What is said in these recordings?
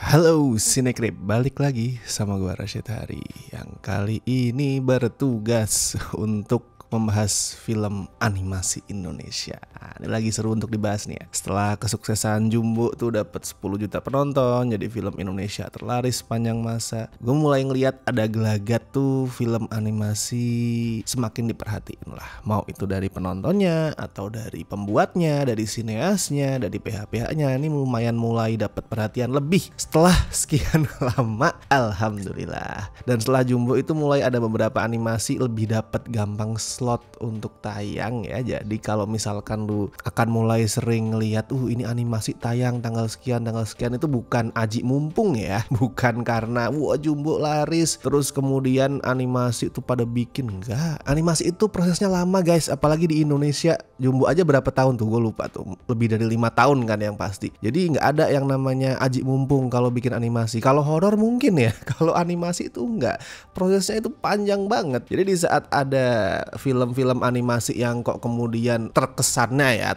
Halo Sinekrip, balik lagi sama gua Rashid Hari yang kali ini bertugas untuk membahas film animasi Indonesia. Nah, ini lagi seru untuk dibahas nih ya. Setelah kesuksesan Jumbo tuh dapat 10 juta penonton, jadi film Indonesia terlaris sepanjang masa. Gue mulai ngeliat ada gelagat tuh film animasi semakin diperhatiin lah. Mau itu dari penontonnya atau dari pembuatnya, dari sineasnya, dari PH-PH-nya. Ini lumayan mulai dapat perhatian lebih setelah sekian lama, alhamdulillah. Dan setelah Jumbo itu mulai ada beberapa animasi lebih dapat gampang slot untuk tayang ya. Jadi kalau misalkan lu akan mulai sering ngeliat ini animasi tayang tanggal sekian itu bukan aji mumpung ya, bukan karena wah Jumbo laris terus kemudian animasi itu pada bikin. Enggak, animasi itu prosesnya lama guys, apalagi di Indonesia. Jumbo aja berapa tahun tuh, gue lupa tuh, lebih dari 5 tahun kan yang pasti. Jadi nggak ada yang namanya aji mumpung kalau bikin animasi. Kalau horor mungkin ya, kalau animasi itu enggak, prosesnya itu panjang banget. Jadi di saat ada film-film animasi yang kok kemudian terkesannya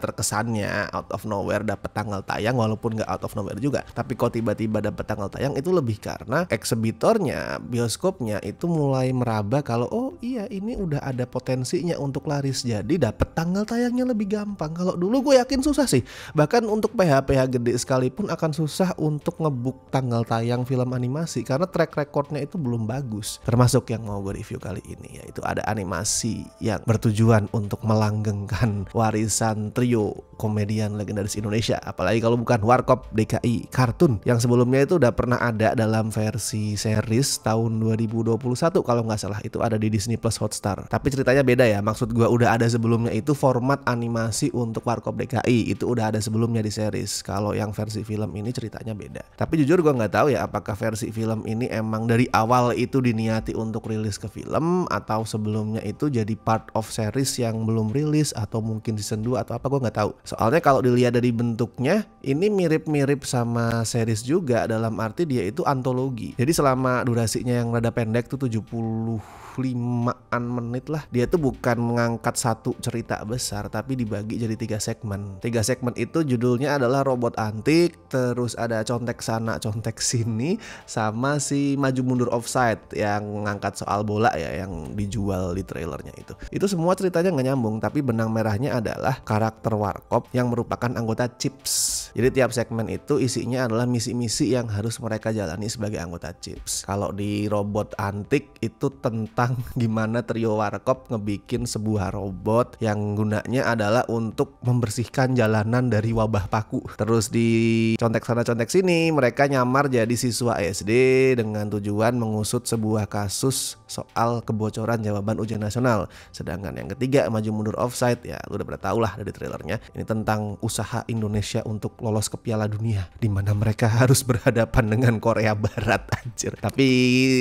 out of nowhere dapat tanggal tayang, walaupun nggak out of nowhere juga, tapi kok tiba-tiba dapat tanggal tayang, itu lebih karena eksibitornya, bioskopnya itu mulai meraba kalau oh iya ini udah ada potensinya untuk laris, jadi dapat tanggal tayangnya lebih gampang. Kalau dulu gue yakin susah sih, bahkan untuk PH-PH gede sekalipun akan susah untuk ngebuk tanggal tayang film animasi karena track recordnya itu belum bagus. Termasuk yang mau gue review kali ini, yaitu ada animasi yang bertujuan untuk melanggengkan warisan trio komedian legendaris Indonesia, apalagi kalau bukan Warkop DKI kartun yang sebelumnya itu udah pernah ada dalam versi series tahun 2021 kalau nggak salah, itu ada di Disney Plus Hotstar. Tapi ceritanya beda ya, maksud gua udah ada sebelumnya, itu format animasi untuk Warkop DKI itu udah ada sebelumnya di series. Kalau yang versi film ini ceritanya beda. Tapi jujur gua nggak tahu ya apakah versi film ini emang dari awal itu diniati untuk rilis ke film atau sebelumnya itu jadi part of series yang belum rilis atau mungkin season 2 atau apa, gue nggak tahu. Soalnya kalau dilihat dari bentuknya ini mirip-mirip sama series juga, dalam arti dia itu antologi. Jadi selama durasinya yang rada pendek tuh 75-an menit lah, dia tuh bukan mengangkat satu cerita besar tapi dibagi jadi 3 segmen. 3 segmen itu judulnya adalah Robot Antik, terus ada Contek Sana Contek Sini, sama si Maju Mundur Offside yang ngangkat soal bola ya, yang dijual di trailernya itu. Itu semua ceritanya nggak nyambung, tapi benang merahnya adalah karakter Warkop yang merupakan anggota CHIPS. Jadi tiap segmen itu isinya adalah misi-misi yang harus mereka jalani sebagai anggota CHIPS. Kalau di Robot Antik itu tentang gimana trio Warkop ngebikin sebuah robot yang gunanya adalah untuk membersihkan jalanan dari wabah paku. Terus di Contek Sana Contek Sini mereka nyamar jadi siswa SD dengan tujuan mengusut sebuah kasus soal kebocoran jawaban ujian nasional. Sedangkan yang ketiga Maju Mundur Offside, ya lu udah pernah tahu lah dari trailernya, ini tentang usaha Indonesia untuk lolos ke Piala Dunia, di mana mereka harus berhadapan dengan Korea Barat. Anjir. Tapi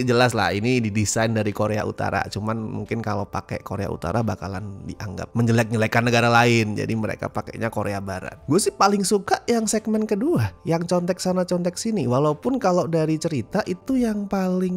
jelas lah ini didesain dari Korea Utara, cuman mungkin kalau pakai Korea Utara bakalan dianggap menjelek-jelekan negara lain, jadi mereka pakainya Korea Barat. Gue sih paling suka yang segmen kedua, yang Contek Sana Contek Sini, walaupun kalau dari cerita itu yang paling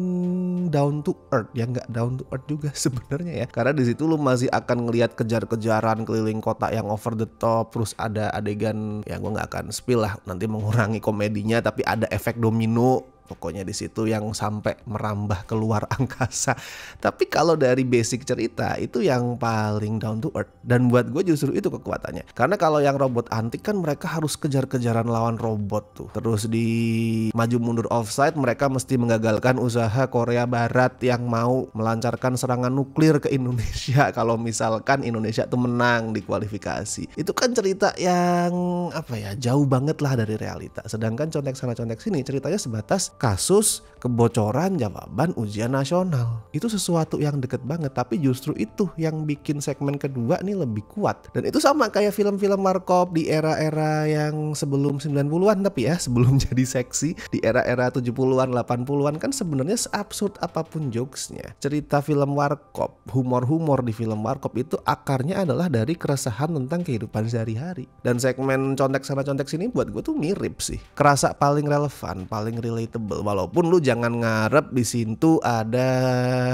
down to earth, yang nggak down to earth juga sebenarnya ya, karena di situ lu masih akan ngelihat kejar-kejaran keliling kota yang over the top, terus ada adegan yang gue nggak akan spill lah, nanti mengurangi komedinya, tapi ada efek domino pokoknya di situ yang sampai merambah keluar angkasa. Tapi kalau dari basic cerita itu yang paling down to earth, dan buat gue justru itu kekuatannya. Karena kalau yang Robot Antik kan mereka harus kejar-kejaran lawan robot tuh. Terus di Maju Mundur Offside mereka mesti menggagalkan usaha Korea Barat yang mau melancarkan serangan nuklir ke Indonesia kalau misalkan Indonesia tuh menang di kualifikasi. Itu kan cerita yang apa ya, jauh banget lah dari realita. Sedangkan Contek Sana Contek Sini ceritanya sebatas kasus kebocoran jawaban ujian nasional. Itu sesuatu yang deket banget, tapi justru itu yang bikin segmen kedua nih lebih kuat. Dan itu sama kayak film-film Warkop di era-era yang sebelum 90-an, tapi ya sebelum jadi seksi, di era-era 70-an 80-an kan sebenarnya seabsurd apapun jokesnya. Cerita film Warkop, humor-humor di film Warkop itu akarnya adalah dari keresahan tentang kehidupan sehari-hari. Dan segmen Contek Sana Contek Sini buat gue tuh mirip sih, kerasa paling relevan, paling relatable. Walaupun lu jangan ngarep di situ ada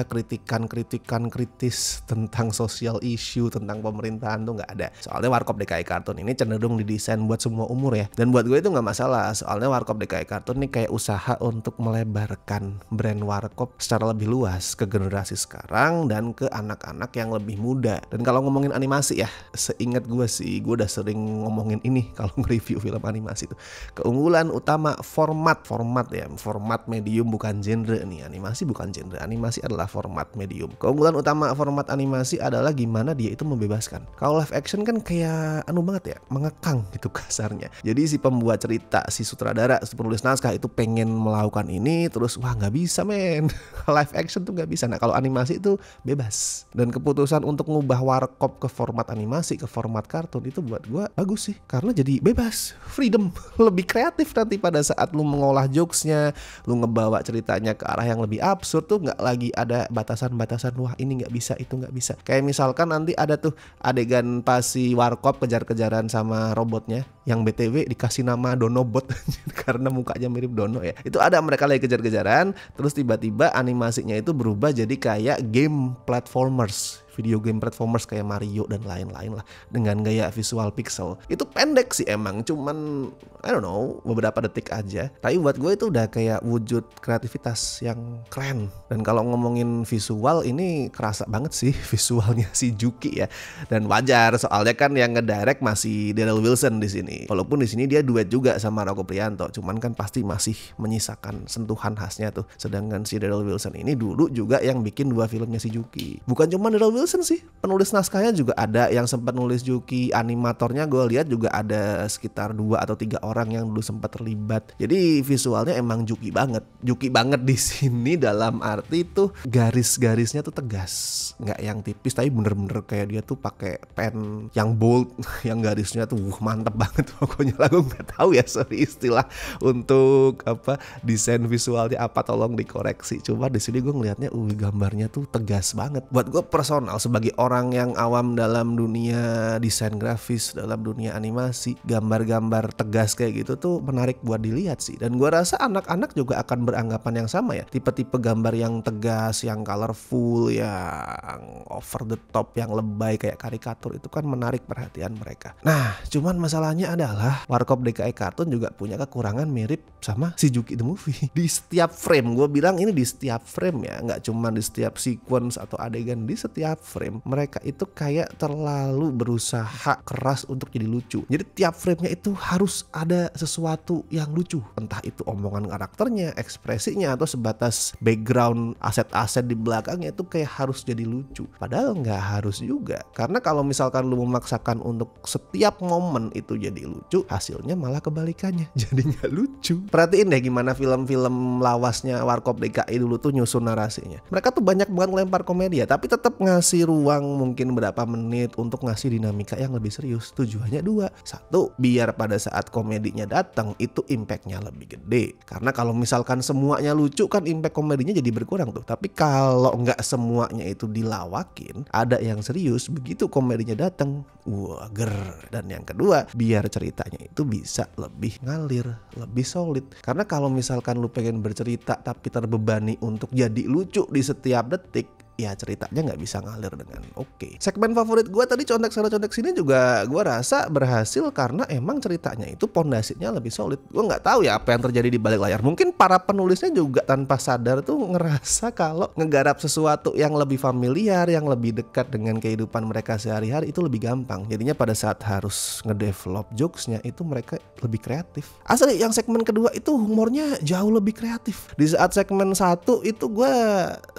kritikan-kritikan kritis tentang sosial issue, tentang pemerintahan, tuh nggak ada. Soalnya Warkop DKI Cartoon ini cenderung didesain buat semua umur ya. Dan buat gue itu nggak masalah, soalnya Warkop DKI Cartoon ini kayak usaha untuk melebarkan brand Warkop secara lebih luas ke generasi sekarang dan ke anak-anak yang lebih muda. Dan kalau ngomongin animasi ya, seingat gue sih, gue udah sering ngomongin ini kalau nge-review film animasi itu. Keunggulan utama format ya, format medium bukan genre nih. Animasi bukan genre, animasi adalah format medium. Keunggulan utama format animasi adalah gimana dia itu membebaskan. Kalau live action kan kayak banget ya, mengekang gitu kasarnya. Jadi si pembuat cerita, si sutradara, si penulis naskah itu pengen melakukan ini, terus wah nggak bisa men. Live action tuh nggak bisa. Nah kalau animasi itu bebas. Dan keputusan untuk ngubah Warkop ke format animasi, ke format kartun itu buat gue bagus sih, karena jadi bebas, freedom, lebih kreatif nanti pada saat lu mengolah jokesnya, lu ngebawa ceritanya ke arah yang lebih absurd tuh nggak lagi ada batasan-batasan, wah ini nggak bisa, itu nggak bisa. Kayak misalkan nanti ada tuh adegan pas si Warkop kejar-kejaran sama robotnya, yang BTW dikasih nama Donobot karena mukanya mirip Dono ya. Itu ada mereka lagi kejar-kejaran, terus tiba-tiba animasinya itu berubah jadi kayak game platformers, video game platformers kayak Mario dan lain-lain lah, dengan gaya visual pixel. Itu pendek sih emang, cuman I don't know, beberapa detik aja. Tapi buat gue itu udah kayak wujud kreativitas yang keren. Dan kalau ngomongin visual, ini kerasa banget sih visualnya si Juki ya. Dan wajar, soalnya kan yang ngedirect masih Darryl Wilson di sini. Walaupun di sini dia duet juga sama Rocco Prianto, cuman kan pasti masih menyisakan sentuhan khasnya tuh. Sedangkan si Darryl Wilson ini dulu juga yang bikin 2 filmnya si Juki. Bukan cuma Darryl Wilson sih, penulis naskahnya juga ada yang sempat nulis Juki, animatornya gue lihat juga ada sekitar 2 atau 3 orang yang dulu sempat terlibat. Jadi visualnya emang Juki banget di sini, dalam arti tuh garis-garisnya tuh tegas, nggak yang tipis, tapi bener-bener kayak dia tuh pakai pen yang bold, yang garisnya tuh mantep banget pokoknya lah. Gue nggak tahu ya, sorry istilah untuk apa desain visualnya apa, tolong dikoreksi. Cuma di sini gue ngelihatnya gambarnya tuh tegas banget. Buat gue personal sebagai orang yang awam dalam dunia desain grafis, dalam dunia animasi, gambar-gambar tegas kayak gitu tuh menarik buat dilihat sih. Dan gue rasa anak-anak juga akan beranggapan yang sama ya. Tipe-tipe gambar yang tegas, yang colorful, yang over the top, yang lebay kayak karikatur itu kan menarik perhatian mereka. Nah, cuman masalahnya adalah Warkop DKI Cartoon juga punya kekurangan mirip sama si Juki the Movie. Di setiap frame, gue bilang ini di setiap frame ya, nggak cuma di setiap sequence atau adegan, di setiap frame mereka itu kayak terlalu berusaha keras untuk jadi lucu. Jadi tiap framenya itu harus ada sesuatu yang lucu, entah itu omongan karakternya, ekspresinya, atau sebatas background aset-aset di belakangnya itu kayak harus jadi lucu. Padahal nggak harus juga, karena kalau misalkan lu memaksakan untuk setiap momen itu jadi lucu, hasilnya malah kebalikannya, jadi nggak lucu. Perhatiin deh gimana film-film lawasnya Warkop DKI dulu tuh nyusun narasinya. Mereka tuh banyak banget ngelempar komedi ya, tapi tetap ngasih ruang mungkin berapa menit untuk ngasih dinamika yang lebih serius. Tujuannya 2. 1, biar pada saat komedinya datang itu impactnya lebih gede. Karena kalau misalkan semuanya lucu kan impact komedinya jadi berkurang tuh. Tapi kalau nggak semuanya itu dilawakin, ada yang serius, begitu komedinya datang, wah ger. Dan yang kedua, biar ceritanya itu bisa lebih ngalir, lebih solid. Karena kalau misalkan lu pengen bercerita tapi terbebani untuk jadi lucu di setiap detik, ya ceritanya nggak bisa ngalir dengan oke. Segmen favorit gue tadi contek sana contek sini juga gue rasa berhasil karena emang ceritanya itu pondasinya lebih solid. Gue nggak tahu ya apa yang terjadi di balik layar. Mungkin para penulisnya juga tanpa sadar tuh ngerasa kalau ngegarap sesuatu yang lebih familiar, yang lebih dekat dengan kehidupan mereka sehari-hari itu lebih gampang. Jadinya pada saat harus ngedevelop jokesnya itu mereka lebih kreatif. Asli yang segmen kedua itu humornya jauh lebih kreatif. Di saat segmen 1 itu gue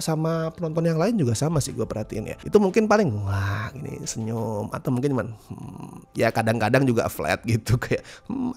sama penonton yang lain juga sama sih gue perhatiin ya. Itu mungkin paling wah ini senyum, atau mungkin cuman ya kadang-kadang juga flat gitu kayak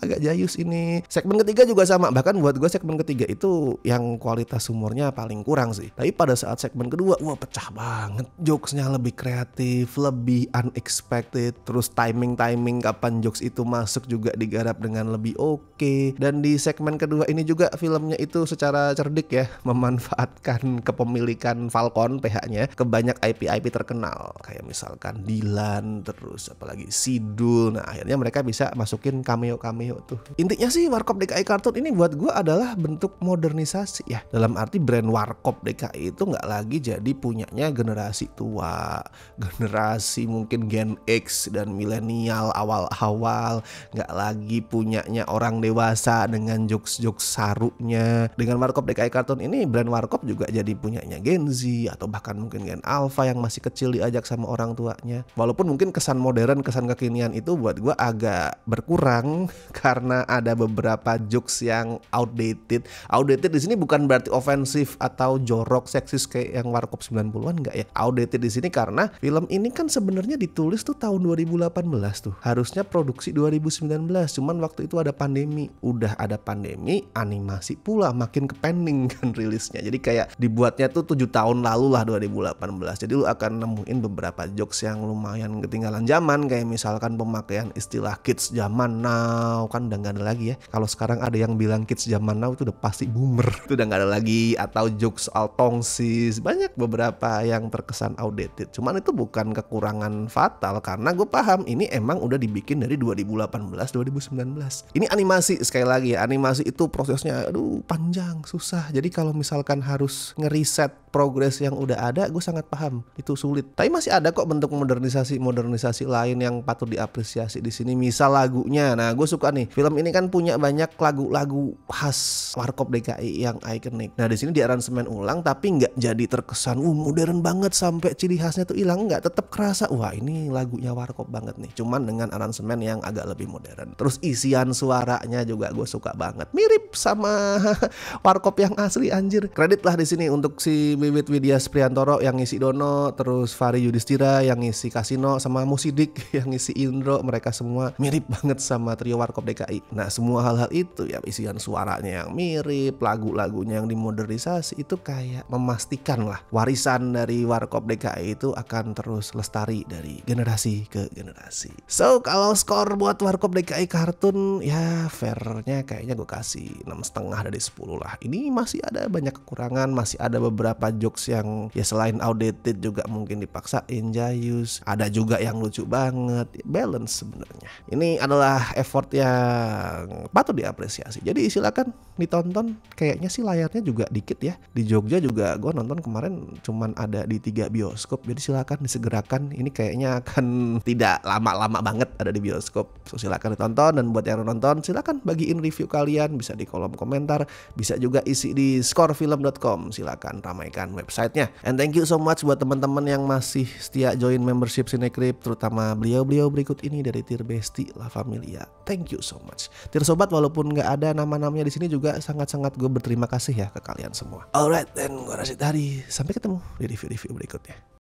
agak jayus ini. Segmen ketiga juga sama, bahkan buat gue segmen ketiga itu yang kualitas humornya paling kurang sih. Tapi pada saat segmen kedua wah pecah banget, jokesnya lebih kreatif, lebih unexpected, terus timing kapan jokes itu masuk juga digarap dengan lebih oke. Dan di segmen kedua ini juga filmnya itu secara cerdik ya memanfaatkan kepemilikan Falcon PH PH-nya ke banyak IP-IP terkenal kayak misalkan Dilan, terus apalagi Sidul. Nah akhirnya mereka bisa masukin cameo-cameo tuh. Intinya sih Warkop DKI Cartoon ini buat gue adalah bentuk modernisasi ya, dalam arti brand Warkop DKI itu nggak lagi jadi punyanya generasi tua, generasi mungkin Gen X dan milenial awal-awal, nggak lagi punyanya orang dewasa dengan jokes-jokes sarunya. Dengan Warkop DKI Cartoon ini brand Warkop juga jadi punyanya Gen Z atau bahkan mungkin Gen Alpha yang masih kecil diajak sama orang tuanya. Walaupun mungkin kesan modern, kesan kekinian itu buat gue agak berkurang karena ada beberapa jokes yang outdated. Outdated di sini bukan berarti ofensif atau jorok seksis kayak yang Warkop 90-an, enggak ya. Outdated di sini karena film ini kan sebenarnya ditulis tuh tahun 2018 tuh. Harusnya produksi 2019, cuman waktu itu ada pandemi. Udah ada pandemi, animasi pula makin kepending kan rilisnya. Jadi kayak dibuatnya tuh 7 tahun lalu lah, 2018. Jadi lu akan nemuin beberapa jokes yang lumayan ketinggalan zaman, kayak misalkan pemakaian istilah kids zaman now, kan udah gak ada lagi ya. Kalau sekarang ada yang bilang kids zaman now itu udah pasti boomer. Itu udah gak ada lagi. Atau jokes soal tongsis, banyak beberapa yang terkesan outdated. Cuman itu bukan kekurangan fatal karena gue paham ini emang udah dibikin dari 2018-2019. Ini animasi, sekali lagi ya, animasi itu prosesnya aduh panjang, susah. Jadi kalau misalkan harus ngeriset progres yang udah ada, gue sangat paham itu sulit. Tapi masih ada kok bentuk modernisasi lain yang patut diapresiasi di sini. Misal lagunya, nah gue suka nih, film ini kan punya banyak lagu-lagu khas Warkop DKI yang ikonik. Nah di sini di aransemen ulang tapi nggak jadi terkesan modern banget sampai ciri khasnya tuh hilang, nggak, tetap kerasa wah ini lagunya Warkop banget nih, cuman dengan aransemen yang agak lebih modern. Terus isian suaranya juga gue suka banget, mirip sama Warkop yang asli anjir. Kredit lah di sini untuk si Wiwit Widya Spriantoro yang ngisi Dono, terus Fari Yudhistira yang ngisi Kasino, sama Musidik yang ngisi Indro. Mereka semua mirip banget sama trio Warkop DKI. Nah semua hal-hal itu ya, isian suaranya yang mirip, lagu-lagunya yang dimodernisasi, itu kayak memastikan lah warisan dari Warkop DKI itu akan terus lestari dari generasi ke generasi. So kalau skor buat Warkop DKI Cartoon ya fairnya kayaknya gue kasih 6,5 dari 10 lah. Ini masih ada banyak kekurangan, masih ada beberapa jokes yang ya selain outdated juga mungkin dipaksain, jayus, ada juga yang lucu banget, balance sebenarnya. Ini adalah effort yang patut diapresiasi. Jadi silakan ditonton. Kayaknya sih layarnya juga dikit ya. Di Jogja juga gue nonton kemarin cuman ada di 3 bioskop. Jadi silakan disegerakan. Ini kayaknya akan tidak lama-lama banget ada di bioskop. So silakan ditonton, dan buat yang nonton silakan bagiin review kalian, bisa di kolom komentar, bisa juga isi di scorefilm.com. Silakan ramaikan websitenya. And thank you so much buat teman-teman yang masih setia join membership Cinecrip, terutama beliau-beliau berikut ini dari Tir Besti La Familia. Thank you so much. Tir Sobat, walaupun nggak ada nama-namanya di sini juga sangat-sangat gue berterima kasih ya ke kalian semua. Alright, then gue Rashid Hari. Sampai ketemu di review-review berikutnya.